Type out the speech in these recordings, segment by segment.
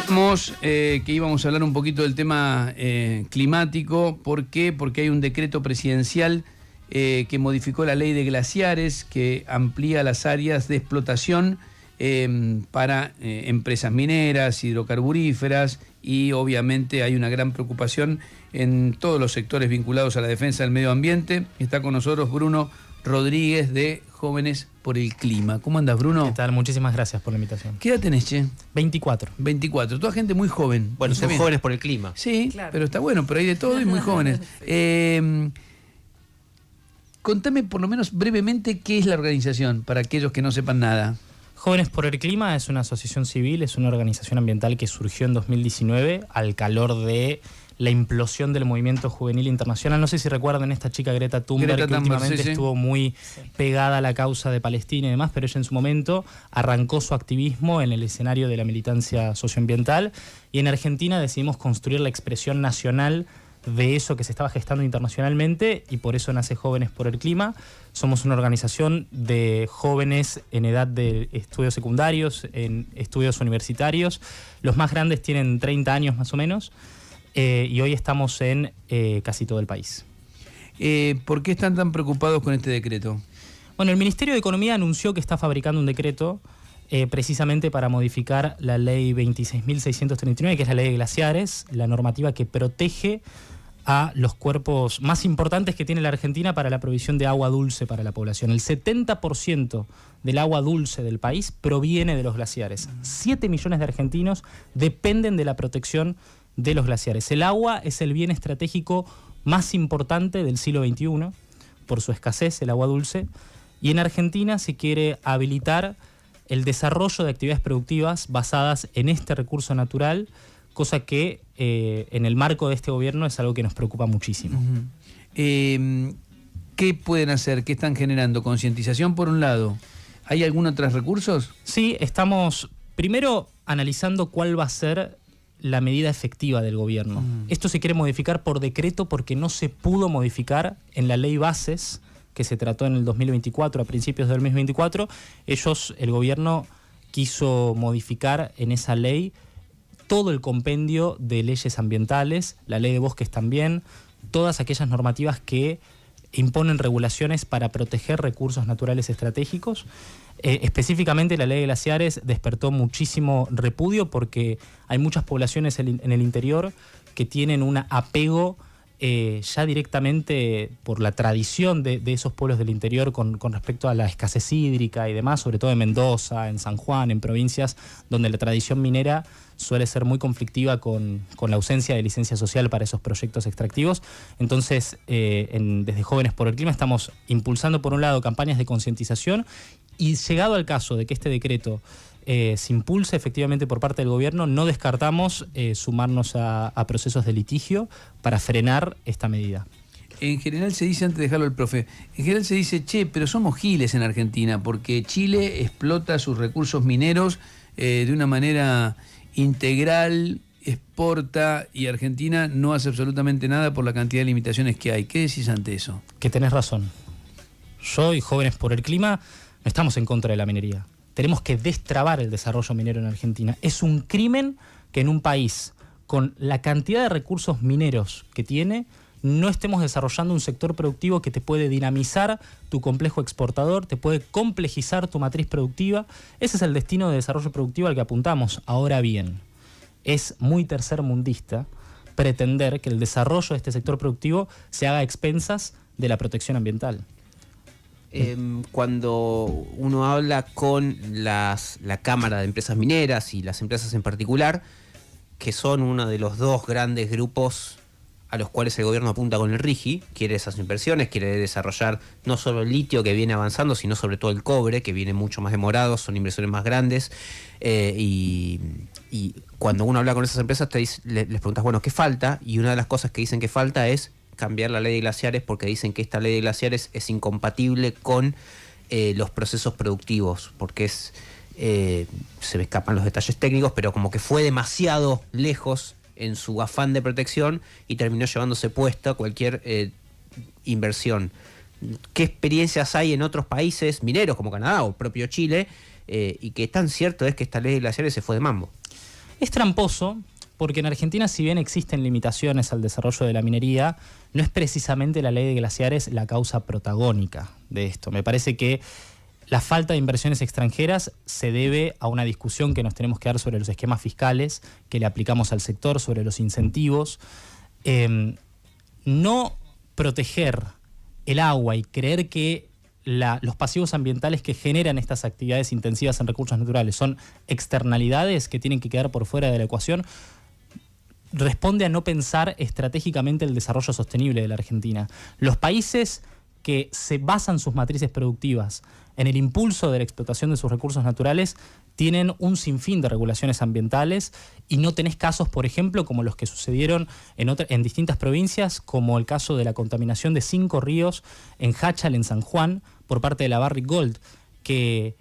Que íbamos a hablar un poquito del tema climático. ¿Por qué? Porque hay un decreto presidencial que modificó la ley de glaciares, que amplía las áreas de explotación para empresas mineras, hidrocarburíferas, y obviamente hay una gran preocupación en todos los sectores vinculados a la defensa del medio ambiente. Está con nosotros Bruno Rodríguez de Jóvenes por el Clima. ¿Cómo andas, Bruno? ¿Qué tal? Muchísimas gracias por la invitación. ¿Qué edad tenés, che? 24. 24. Toda gente muy joven. Bueno, son jóvenes por el clima. Sí, claro. Pero está bueno, pero hay de todo y muy jóvenes. Contame por lo menos brevemente qué es la organización, para aquellos que no sepan nada. Jóvenes por el Clima es una asociación civil, es una organización ambiental que surgió en 2019 al calor de la implosión del movimiento juvenil internacional. No sé si recuerdan esta chica Greta Thunberg, que últimamente estuvo muy pegada a la causa de Palestina y demás, pero ella en su momento arrancó su activismo en el escenario de la militancia socioambiental, y en Argentina decidimos construir la expresión nacional de eso que se estaba gestando internacionalmente, y por eso nace Jóvenes por el Clima. Somos una organización de jóvenes en edad de estudios secundarios, en estudios universitarios. Los más grandes tienen 30 años más o menos. Y hoy estamos en casi todo el país. ¿Por qué están tan preocupados con este decreto? Bueno, el Ministerio de Economía anunció que está fabricando un decreto precisamente para modificar la ley 26.639, que es la ley de glaciares, la normativa que protege a los cuerpos más importantes que tiene la Argentina para la provisión de agua dulce para la población. El 70% del agua dulce del país proviene de los glaciares. 7 millones de argentinos dependen de la protección de los glaciares. El agua es el bien estratégico más importante del siglo XXI, por su escasez, el agua dulce, y en Argentina se quiere habilitar el desarrollo de actividades productivas basadas en este recurso natural, cosa que en el marco de este gobierno es algo que nos preocupa muchísimo. ¿Qué pueden hacer? ¿Qué están generando? ¿Concientización por un lado? ¿Hay algún otros recursos? Sí, estamos primero analizando cuál va a ser la medida efectiva del gobierno. Esto se quiere modificar por decreto porque no se pudo modificar en la ley bases que se trató en el 2024, a principios del 2024. El gobierno quiso modificar en esa ley todo el compendio de leyes ambientales, la ley de bosques también, todas aquellas normativas que imponen regulaciones para proteger recursos naturales estratégicos. Específicamente la ley de glaciares despertó muchísimo repudio porque hay muchas poblaciones en el interior que tienen un apego ya directamente por la tradición de esos pueblos del interior con respecto a la escasez hídrica y demás, sobre todo en Mendoza, en San Juan, en provincias donde la tradición minera suele ser muy conflictiva con la ausencia de licencia social para esos proyectos extractivos. Entonces, desde Jóvenes por el Clima estamos impulsando, por un lado, campañas de concientización, y llegado al caso de que este decreto se impulse efectivamente por parte del gobierno, no descartamos sumarnos a procesos de litigio para frenar esta medida. En general se dice, antes de dejarlo al profe, en general se dice, pero somos giles en Argentina, porque Chile explota sus recursos mineros de una manera integral, exporta, y Argentina no hace absolutamente nada por la cantidad de limitaciones que hay. ¿Qué decís ante eso? Que tenés razón. Yo y Jóvenes por el Clima no estamos en contra de la minería. Tenemos que destrabar el desarrollo minero en Argentina. Es un crimen que en un país con la cantidad de recursos mineros que tiene no estemos desarrollando un sector productivo que te puede dinamizar tu complejo exportador, te puede complejizar tu matriz productiva. Ese es el destino de desarrollo productivo al que apuntamos. Ahora bien, es muy tercermundista pretender que el desarrollo de este sector productivo se haga a expensas de la protección ambiental. Cuando uno habla con la Cámara de Empresas Mineras y las empresas en particular, que son uno de los dos grandes grupos a los cuales el gobierno apunta con el RIGI, quiere esas inversiones, quiere desarrollar no solo el litio que viene avanzando, sino sobre todo el cobre, que viene mucho más demorado, son inversiones más grandes, y cuando uno habla con esas empresas les preguntas, bueno, ¿qué falta? Y una de las cosas que dicen que falta es cambiar la ley de glaciares, porque dicen que esta ley de glaciares es incompatible con los procesos productivos, porque se me escapan los detalles técnicos, pero como que fue demasiado lejos en su afán de protección y terminó llevándose puesta cualquier inversión. ¿Qué experiencias hay en otros países mineros como Canadá o propio Chile? Y qué tan cierto es que esta ley de glaciares se fue de mambo. Es tramposo porque en Argentina, si bien existen limitaciones al desarrollo de la minería, no es precisamente la ley de glaciares la causa protagónica de esto. Me parece que la falta de inversiones extranjeras se debe a una discusión que nos tenemos que dar sobre los esquemas fiscales que le aplicamos al sector, sobre los incentivos. No proteger el agua y creer que los pasivos ambientales que generan estas actividades intensivas en recursos naturales son externalidades que tienen que quedar por fuera de la ecuación, responde a no pensar estratégicamente el desarrollo sostenible de la Argentina. Los países que se basan sus matrices productivas en el impulso de la explotación de sus recursos naturales tienen un sinfín de regulaciones ambientales y no tenés casos, por ejemplo, como los que sucedieron en distintas provincias, como el caso de la contaminación de 5 ríos en Háchal, en San Juan, por parte de la Barrick Gold, que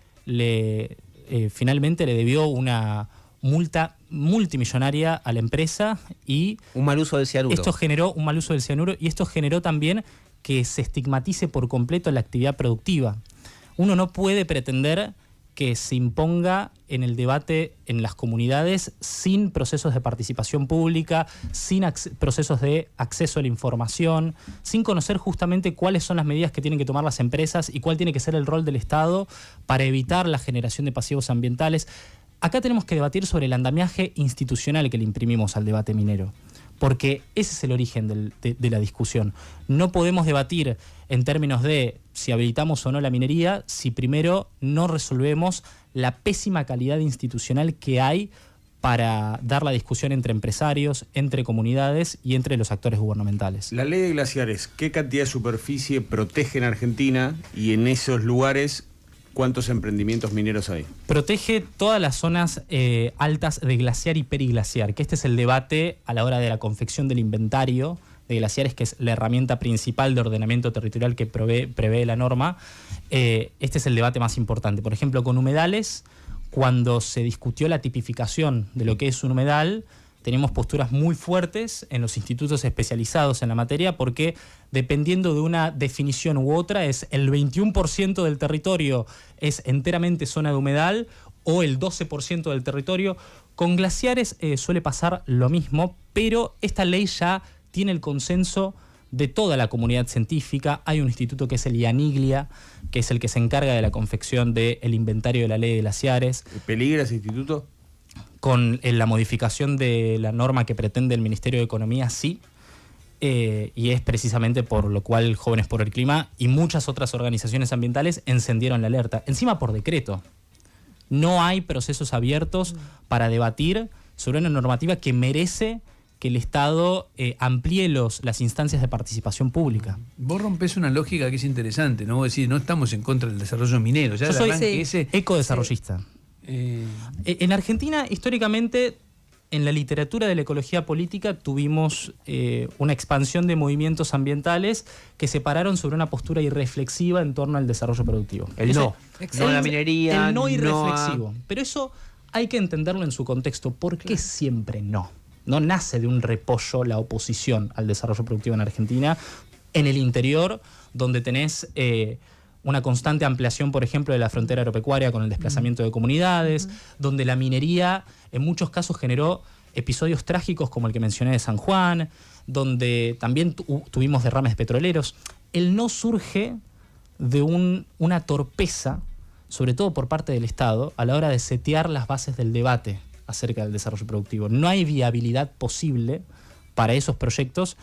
finalmente le debió una multa multimillonaria a la empresa y un mal uso del cianuro. Esto generó un mal uso del cianuro y esto generó también que se estigmatice por completo la actividad productiva. Uno no puede pretender que se imponga en el debate en las comunidades sin procesos de participación pública, sin procesos de acceso a la información, sin conocer justamente cuáles son las medidas que tienen que tomar las empresas y cuál tiene que ser el rol del Estado para evitar la generación de pasivos ambientales. Acá tenemos que debatir sobre el andamiaje institucional que le imprimimos al debate minero, porque ese es el origen de la discusión. No podemos debatir en términos de si habilitamos o no la minería si primero no resolvemos la pésima calidad institucional que hay para dar la discusión entre empresarios, entre comunidades y entre los actores gubernamentales. La ley de glaciares, ¿qué cantidad de superficie protege en Argentina y en esos lugares cuántos emprendimientos mineros hay? Protege todas las zonas altas de glaciar y periglaciar, que este es el debate a la hora de la confección del inventario de glaciares, que es la herramienta principal de ordenamiento territorial que prevé la norma. Este es el debate más importante. Por ejemplo, con humedales, cuando se discutió la tipificación de lo que es un humedal, tenemos posturas muy fuertes en los institutos especializados en la materia porque dependiendo de una definición u otra es el 21% del territorio es enteramente zona de humedal o el 12% del territorio. Con glaciares suele pasar lo mismo, pero esta ley ya tiene el consenso de toda la comunidad científica. Hay un instituto que es el IANIGLIA, que es el que se encarga de la confección del inventario de la ley de glaciares. ¿Peligra ese instituto? Con la modificación de la norma que pretende el Ministerio de Economía, sí, y es precisamente por lo cual Jóvenes por el Clima y muchas otras organizaciones ambientales encendieron la alerta, encima por decreto. No hay procesos abiertos para debatir sobre una normativa que merece que el Estado amplíe las instancias de participación pública. Vos rompés una lógica que es interesante, ¿no? Vos decís, no estamos en contra del desarrollo minero. Ya yo soy ecodesarrollista. En Argentina, históricamente, en la literatura de la ecología política tuvimos una expansión de movimientos ambientales que se pararon sobre una postura irreflexiva en torno al desarrollo productivo. No a la minería. El no irreflexivo. Pero eso hay que entenderlo en su contexto. ¿Por qué siempre no? No nace de un repollo la oposición al desarrollo productivo en Argentina. En el interior, donde tenés una constante ampliación, por ejemplo, de la frontera agropecuaria con el desplazamiento de comunidades, donde la minería en muchos casos generó episodios trágicos como el que mencioné de San Juan, donde también tuvimos derrames petroleros. El no surge de una torpeza, sobre todo por parte del Estado, a la hora de setear las bases del debate acerca del desarrollo productivo. No hay viabilidad posible para esos proyectos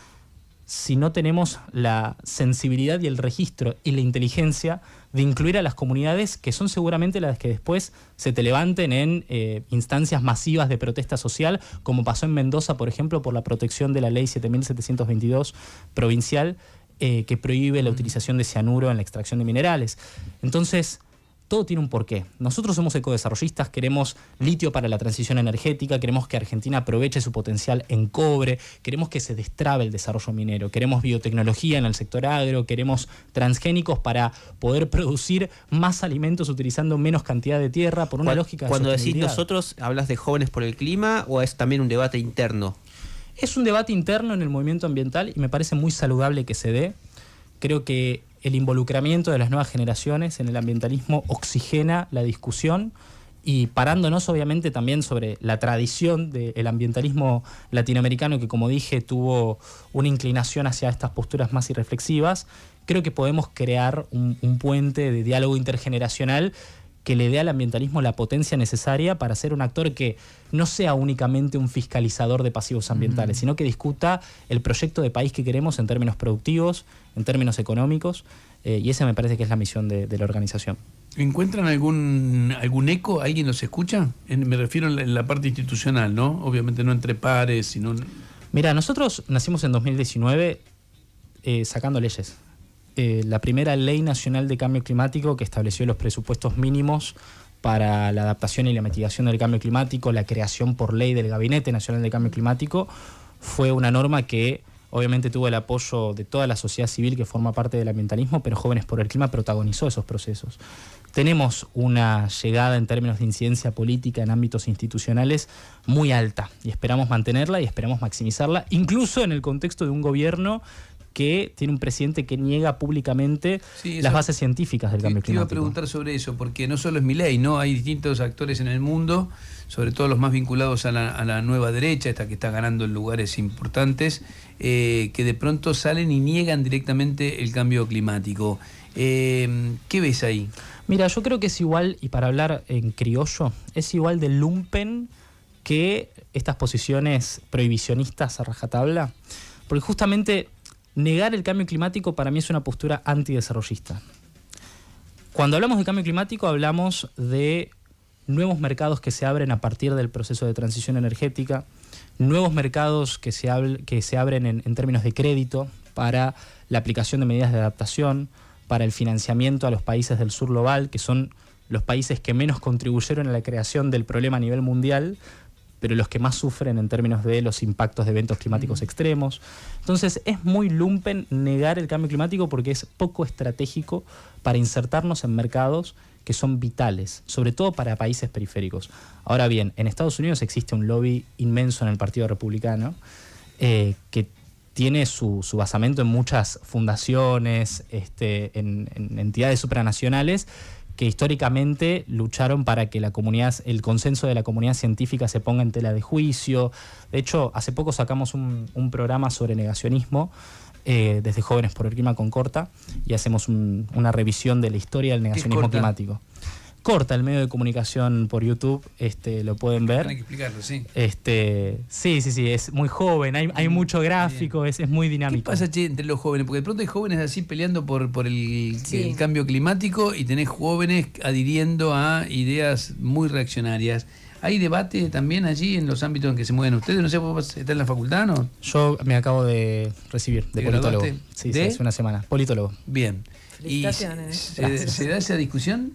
si no tenemos la sensibilidad y el registro y la inteligencia de incluir a las comunidades que son seguramente las que después se te levanten en instancias masivas de protesta social, como pasó en Mendoza, por ejemplo, por la protección de la ley 7722 provincial que prohíbe la utilización de cianuro en la extracción de minerales. Entonces, todo tiene un porqué. Nosotros somos ecodesarrollistas, queremos litio para la transición energética, queremos que Argentina aproveche su potencial en cobre, queremos que se destrabe el desarrollo minero, queremos biotecnología en el sector agro, queremos transgénicos para poder producir más alimentos utilizando menos cantidad de tierra por una lógica de Cuando decís sostenibilidad. nosotros, ¿hablas de Jóvenes por el Clima o es también un debate interno? Es un debate interno en el movimiento ambiental y me parece muy saludable que se dé. Creo que el involucramiento de las nuevas generaciones en el ambientalismo oxigena la discusión y parándonos obviamente también sobre la tradición del ambientalismo latinoamericano, que como dije tuvo una inclinación hacia estas posturas más irreflexivas, creo que podemos crear un puente de diálogo intergeneracional que le dé al ambientalismo la potencia necesaria para ser un actor que no sea únicamente un fiscalizador de pasivos ambientales, sino que discuta el proyecto de país que queremos en términos productivos, en términos económicos, y esa me parece que es la misión de la organización. ¿Encuentran algún eco? ¿Alguien los escucha? Me refiero en la parte institucional, ¿no? Obviamente no entre pares, sino... Mira, nosotros nacimos en 2019 sacando leyes. La primera Ley Nacional de Cambio Climático, que estableció los presupuestos mínimos para la adaptación y la mitigación del cambio climático, la creación por ley del Gabinete Nacional de Cambio Climático, fue una norma que obviamente tuvo el apoyo de toda la sociedad civil que forma parte del ambientalismo, pero Jóvenes por el Clima protagonizó esos procesos. Tenemos una llegada en términos de incidencia política en ámbitos institucionales muy alta y esperamos mantenerla y esperamos maximizarla, incluso en el contexto de un gobierno que tiene un presidente que niega públicamente las bases científicas del cambio climático. Te iba a preguntar sobre eso, porque no solo es Milei, ¿no? Hay distintos actores en el mundo, sobre todo los más vinculados a la nueva derecha, esta que está ganando en lugares importantes, que de pronto salen y niegan directamente el cambio climático. ¿Qué ves ahí? Mira, yo creo que es igual, y para hablar en criollo, es igual de lumpen que estas posiciones prohibicionistas a rajatabla, porque justamente negar el cambio climático para mí es una postura antidesarrollista. Cuando hablamos de cambio climático hablamos de nuevos mercados que se abren a partir del proceso de transición energética, nuevos mercados que se abren en términos de crédito para la aplicación de medidas de adaptación, para el financiamiento a los países del sur global, que son los países que menos contribuyeron a la creación del problema a nivel mundial, pero los que más sufren en términos de los impactos de eventos climáticos extremos. Entonces es muy lumpen negar el cambio climático porque es poco estratégico para insertarnos en mercados que son vitales, sobre todo para países periféricos. Ahora bien, en Estados Unidos existe un lobby inmenso en el Partido Republicano que tiene su basamento en muchas fundaciones, en entidades supranacionales, que históricamente lucharon para que el consenso de la comunidad científica se ponga en tela de juicio. De hecho, hace poco sacamos un programa sobre negacionismo desde Jóvenes por el Clima con Corta y hacemos una revisión de la historia del negacionismo climático. Corta, el medio de comunicación por YouTube, lo pueden ver. Tienen que explicarlo, sí. Sí, es muy joven, hay mucho gráfico, es muy dinámico. ¿Qué pasa, che, entre los jóvenes? Porque de pronto hay jóvenes así peleando por el cambio climático y tenés jóvenes adhiriendo a ideas muy reaccionarias. ¿Hay debate también allí en los ámbitos en que se mueven ustedes? No sé, ¿vos estás en la facultad, no? Yo me acabo de recibir de politólogo. Sí, hace una semana. Politólogo. Bien. ¿Y se da esa discusión?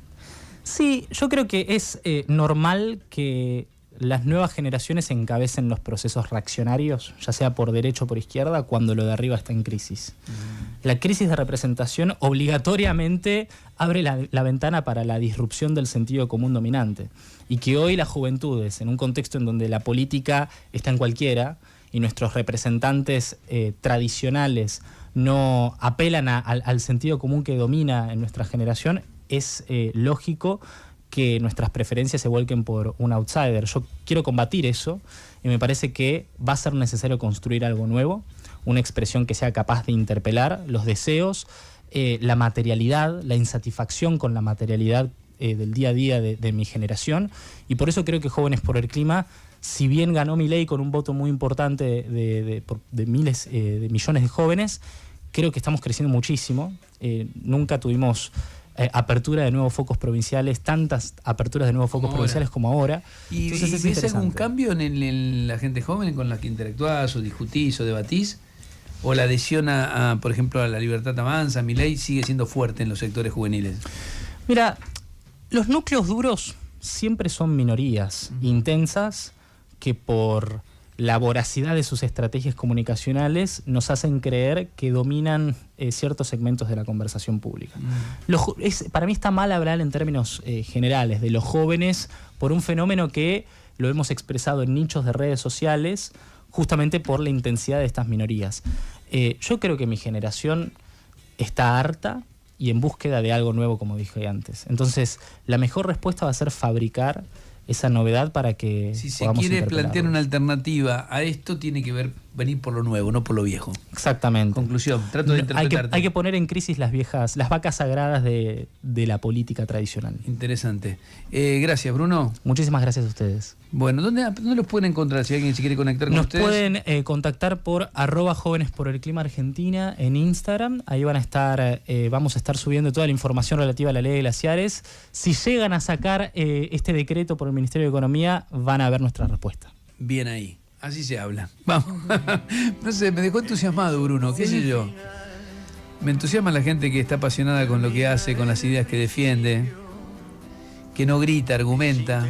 Sí, yo creo que es normal que las nuevas generaciones encabecen los procesos reaccionarios, ya sea por derecha o por izquierda, cuando lo de arriba está en crisis. La crisis de representación obligatoriamente abre la ventana para la disrupción del sentido común dominante. Y que hoy las juventudes, en un contexto en donde la política está en cualquiera y nuestros representantes tradicionales no apelan al sentido común que domina en nuestra generación, es lógico que nuestras preferencias se vuelquen por un outsider. Yo quiero combatir eso y me parece que va a ser necesario construir algo nuevo, una expresión que sea capaz de interpelar los deseos, la materialidad, la insatisfacción con la materialidad del día a día de mi generación, y por eso creo que Jóvenes por el Clima, si bien ganó Milei con un voto muy importante de miles de millones de jóvenes, creo que estamos creciendo muchísimo. Nunca tuvimos apertura de nuevos focos provinciales, tantas aperturas de nuevos focos provinciales como ahora. ¿Y ves algún cambio en la gente joven con la que interactuás o discutís o debatís? ¿O la adhesión por ejemplo, a la Libertad Avanza, Milei, sigue siendo fuerte en los sectores juveniles? Mira, los núcleos duros siempre son minorías intensas que por la voracidad de sus estrategias comunicacionales nos hacen creer que dominan ciertos segmentos de la conversación pública. Para mí está mal hablar en términos generales de los jóvenes por un fenómeno que lo hemos expresado en nichos de redes sociales justamente por la intensidad de estas minorías. Yo creo que mi generación está harta y en búsqueda de algo nuevo, como dije antes. Entonces, la mejor respuesta va a ser fabricar esa novedad para que si se podamos quiere plantear interpelarlo. una alternativa a esto, tiene que venir por lo nuevo, no por lo viejo. Exactamente. Conclusión, trato de interpretarte. Hay que poner en crisis las vacas sagradas de la política tradicional. Interesante. Gracias, Bruno. Muchísimas gracias a ustedes. Bueno, ¿dónde los pueden encontrar si alguien se quiere conectar con Nos ustedes? pueden contactar por @Jóvenes por el Clima Argentina en Instagram. Ahí van a estar, vamos a estar subiendo toda la información relativa a la ley de glaciares. Si llegan a sacar este decreto por el Ministerio de Economía, van a ver nuestra respuesta. Bien ahí. Así se habla. Vamos. No sé, me dejó entusiasmado, Bruno. ¿Qué sé yo? Me entusiasma la gente que está apasionada con lo que hace, con las ideas que defiende, que no grita, argumenta.